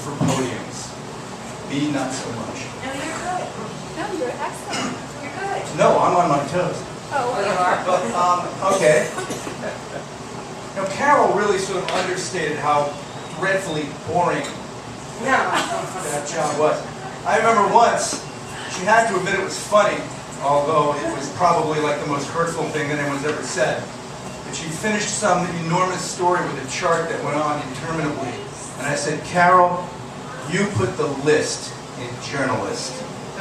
for podiums. Me, not so much. No, you're good. No, you're excellent. You're good. No, I'm on my toes. Oh, You are. Okay. Now, Carol really sort of understated how dreadfully boring No. that job was. I remember once, she had to admit it was funny, although it was probably like the most hurtful thing that anyone's ever said. But she finished some enormous story with a chart that went on interminably. And I said, Carol, you put the list in journalist. I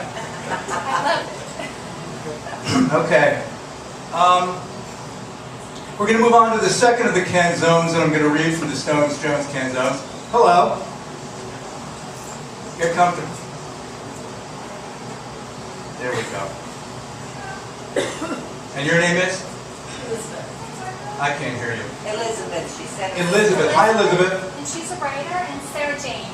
love it. Okay. We're going to move on to the second of the canzones, and I'm going to read from the Stones Jones Canzones. Hello. Get comfortable. There we go. And your name is? Elizabeth. I can't hear you. Elizabeth, she said. Elizabeth. Hi, Elizabeth. And she's a writer, and Sarah Jane.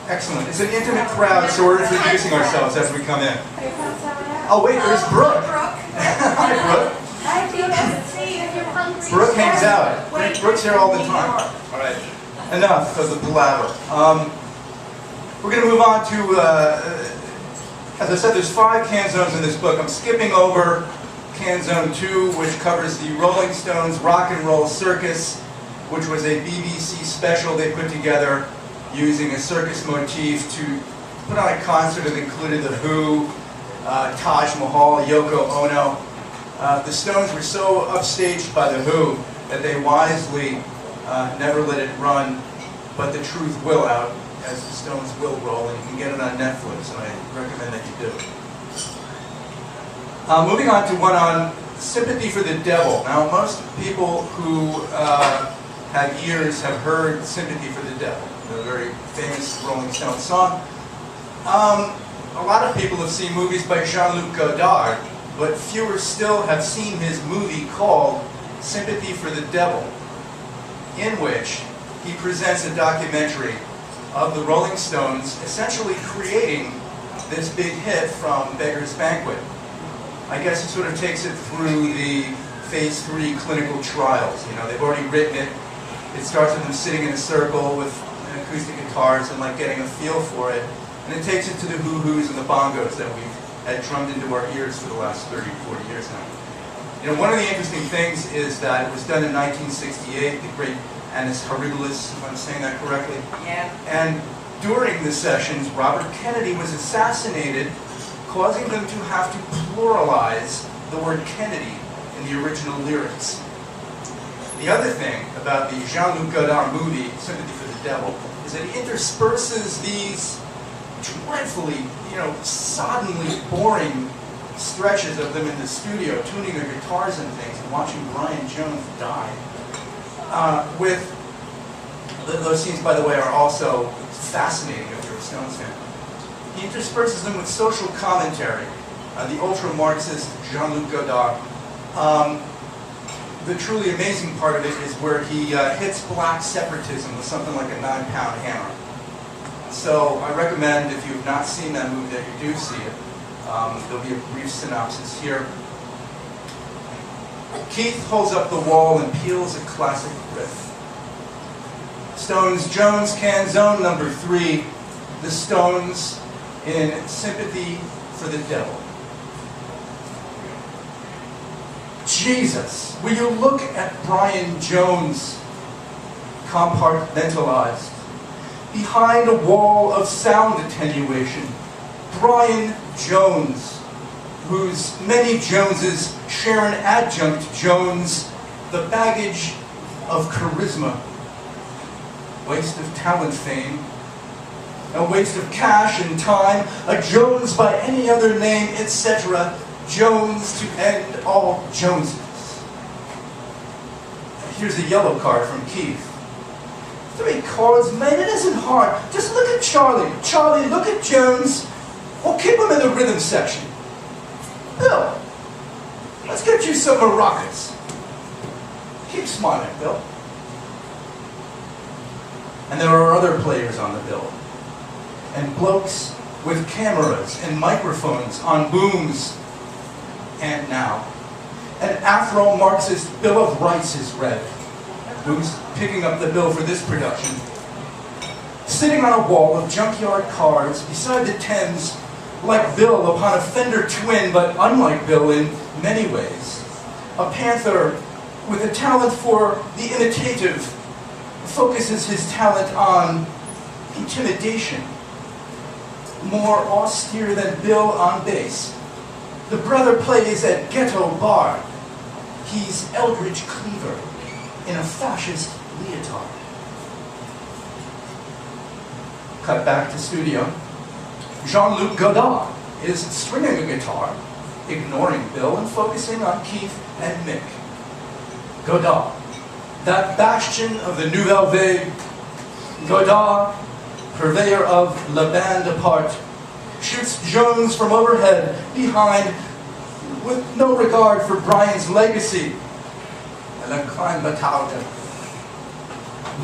Excellent. It's an intimate crowd, so we're introducing ourselves as we come in. Here comes Sarah. Oh, wait, there's Brooke. Brooke. Hi, Brooke. Hi, see if you're hungry. Brooke hangs out. Brooke's here all the time. All right. Enough of the blabber. We're going to move on to, as I said, there's 5 canzones in this book. I'm skipping over Canzone 2, which covers the Rolling Stones Rock and Roll Circus, which was a BBC special they put together using a circus motif to put on a concert that included The Who, Taj Mahal, Yoko Ono. The Stones were so upstaged by The Who that they wisely never let it run, but the truth will out, as the Stones will roll, and you can get it on Netflix, and I recommend that you do. Moving on to one on Sympathy for the Devil. Now, most people who have ears have heard Sympathy for the Devil, the very famous Rolling Stones song. A lot of people have seen movies by Jean-Luc Godard, but fewer still have seen his movie called Sympathy for the Devil, in which he presents a documentary of the Rolling Stones essentially creating this big hit from Beggar's Banquet. I guess it sort of takes it through the phase 3 clinical trials. You know, they've already written it. It starts with them sitting in a circle with acoustic guitars and like getting a feel for it. And it takes it to the hoo-hoos and the bongos that we've had drummed into our ears for the last 30, 40 years now. You know, one of the interesting things is that it was done in 1968, the great Annus Horribilis, if I'm saying that correctly. Yeah. And during the sessions, Robert Kennedy was assassinated, causing them to have to pluralize the word Kennedy in the original lyrics. The other thing about the Jean-Luc Godard movie, Sympathy for the Devil, is that he intersperses these dreadfully, soddenly boring stretches of them in the studio, tuning their guitars and things, and watching Brian Jones die. With those scenes, by the way, are also fascinating if you're a Stones fan. He intersperses them with social commentary. The ultra-Marxist Jean-Luc Godard. The truly amazing part of it is where he hits black separatism with something like a 9-pound hammer. So I recommend, if you've not seen that movie, that you do see it. There'll be a brief synopsis here. Keith holds up the wall and peels a classic riff. Stones Jones Canzone number 3, the Stones in Sympathy for the Devil. Jesus, will you look at Brian Jones, compartmentalized, behind a wall of sound attenuation. Brian Jones, whose many Joneses share an adjunct Jones, the baggage of charisma, waste of talent fame, a waste of cash and time, a Jones by any other name, etc., Jones to end all Joneses. Here's a yellow card from Keith. 3 chords, man, it isn't hard. Just look at Charlie. Charlie, look at Jones. We'll keep him in the rhythm section. Bill, let's get you some maracas. Keep smiling, Bill. And there are other players on the bill. And blokes with cameras and microphones on booms. And now, an Afro-Marxist Bill of Rights is read. Who's picking up the bill for this production? sitting on a wall of junkyard cars beside the Thames, like Bill upon a Fender twin, but unlike Bill in many ways. A panther with a talent for the imitative focuses his talent on intimidation. More austere than Bill on bass, the brother plays at ghetto bar. He's Eldridge Cleaver in a fascist leotard. Cut back to studio. Jean-Luc Godard is stringing a guitar, ignoring Bill and focusing on Keith and Mick. Godard, that bastion of the Nouvelle Vague. Godard, purveyor of La Bande Apart, shoots Jones from overhead, behind, with no regard for Brian's legacy. La Klein Batalde.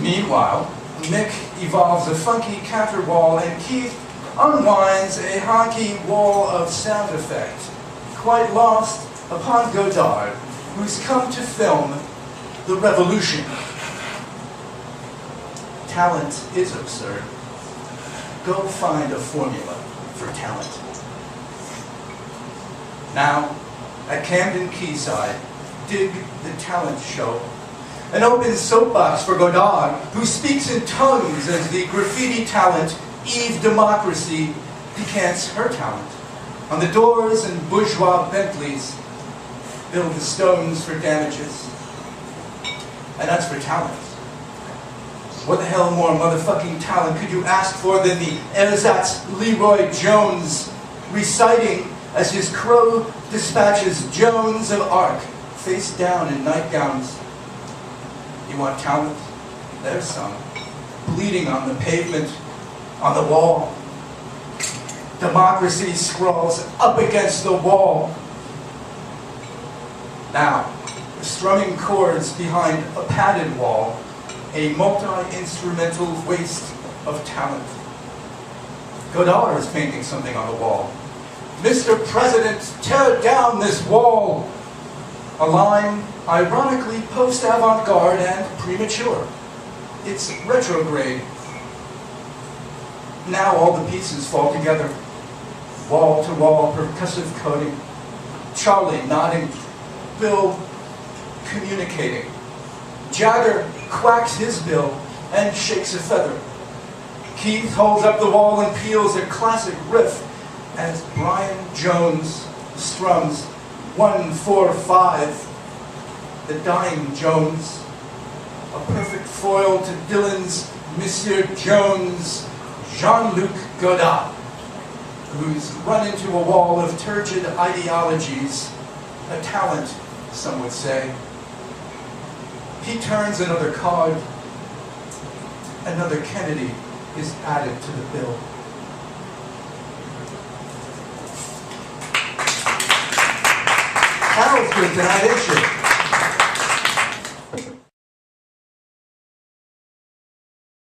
Meanwhile, Mick evolves a funky caterwaul and Keith unwinds a honky wall of sound effect, quite lost upon Godard, who's come to film the revolution. Talent is absurd. Go find a formula for talent. Now, at Camden Quayside, dig the talent show. An open soapbox for Godard, who speaks in tongues as the graffiti talent Eve Democracy decants her talent. On the Doors and bourgeois Bentleys, bill the Stones for damages. And that's for talent. What the hell more motherfucking talent could you ask for than the ersatz Leroy Jones reciting as his crow dispatches Jones of Arc face down in nightgowns? You want talent? There's some. Bleeding on the pavement, on the wall. Democracy scrawls up against the wall. Now, strumming chords behind a padded wall, a multi-instrumental waste of talent. Godard is painting something on the wall. Mr. President, tear down this wall. A line ironically post-avant-garde and premature. It's retrograde. Now all the pieces fall together. Wall-to-wall percussive coding. Charlie nodding. Bill communicating. Jagger quacks his bill and shakes a feather. Keith holds up the wall and peels a classic riff as Brian Jones strums 1-4-5. The dying Jones, a perfect foil to Dylan's Monsieur Jones, Jean-Luc Godard, who's run into a wall of turgid ideologies, a talent, some would say. He turns another card. Another Kennedy is added to the bill. Harold's good tonight, isn't she?